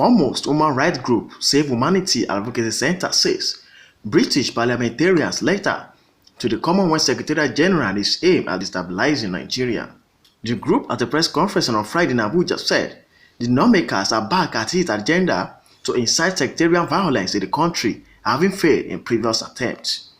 foremost human rights group, Save Humanity Advocacy Centre, says British parliamentarians' letter to the Commonwealth Secretary-General is aimed at destabilizing Nigeria. The group, at a press conference on Friday in Abuja, said the lawmakers are back at its agenda to incite sectarian violence in the country, having failed in previous attempts.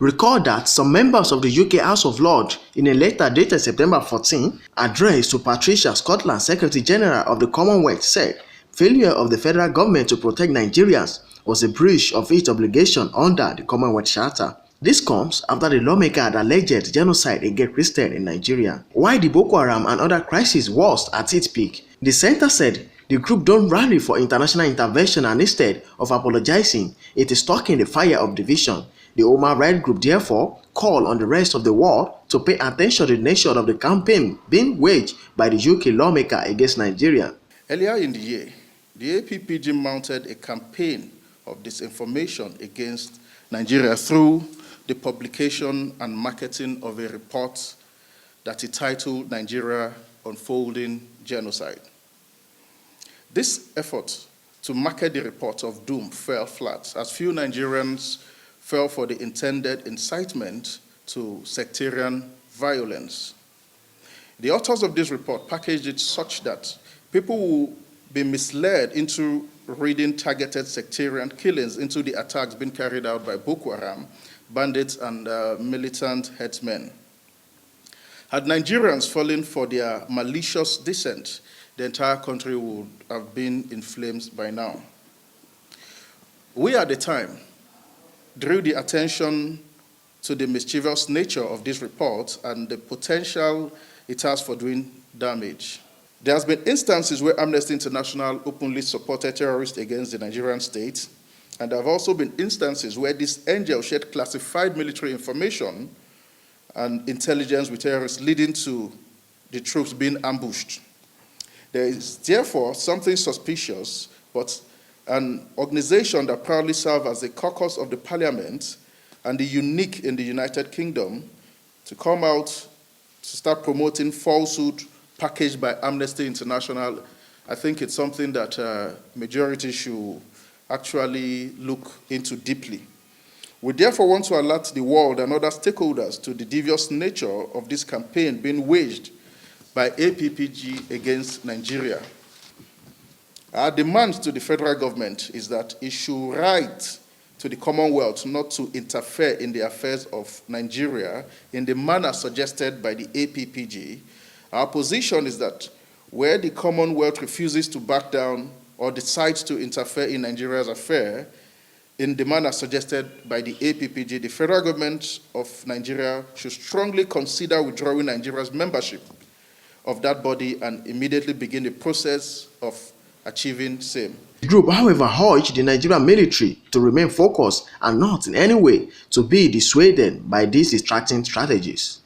Recall that some members of the UK House of Lords, in a letter dated September 14, addressed to Patricia Scotland, Secretary-General of the Commonwealth, said failure of the federal government to protect Nigerians was a breach of its obligation under the Commonwealth Charter. This comes after the lawmaker had alleged genocide against Christians in Nigeria. While the Boko Haram and other crises was at its peak, the centre said the group don't rally for international intervention, and instead of apologizing, it is stoking the fire of division. The human rights group therefore called on the rest of the world to pay attention to the nature of the campaign being waged by the UK lawmaker against Nigeria. Earlier in the year, the APPG mounted a campaign of disinformation against Nigeria through the publication and marketing of a report that it titled Nigeria Unfolding Genocide. This effort to market the report of doom fell flat, as few Nigerians fell for the intended incitement to sectarian violence. The authors of this report packaged it such that people will be misled into reading targeted sectarian killings into the attacks being carried out by Boko Haram, bandits, and militant herdsmen. Had Nigerians fallen for their malicious dissent, the entire country would have been in flames by now. We at the time drew the attention to the mischievous nature of this report and the potential it has for doing damage. There has been instances where Amnesty International openly supported terrorists against the Nigerian state, and there have also been instances where this NGO shared classified military information and intelligence with terrorists, leading to the troops being ambushed. There is therefore something suspicious, but an organization that proudly serves as the caucus of the parliament and the unique in the United Kingdom to come out to start promoting falsehood packaged by Amnesty International. I think it's something that majority should actually look into deeply. We therefore want to alert the world and other stakeholders to the devious nature of this campaign being waged by APPG against Nigeria. Our demand to the federal government is that it should write to the Commonwealth not to interfere in the affairs of Nigeria in the manner suggested by the APPG. Our position is that where the Commonwealth refuses to back down or decides to interfere in Nigeria's affair in the manner suggested by the APPG, the federal government of Nigeria should strongly consider withdrawing Nigeria's membership of that body and immediately begin the process of achieving same. The group, however, urged the Nigerian military to remain focused and not in any way to be dissuaded by these distracting strategies.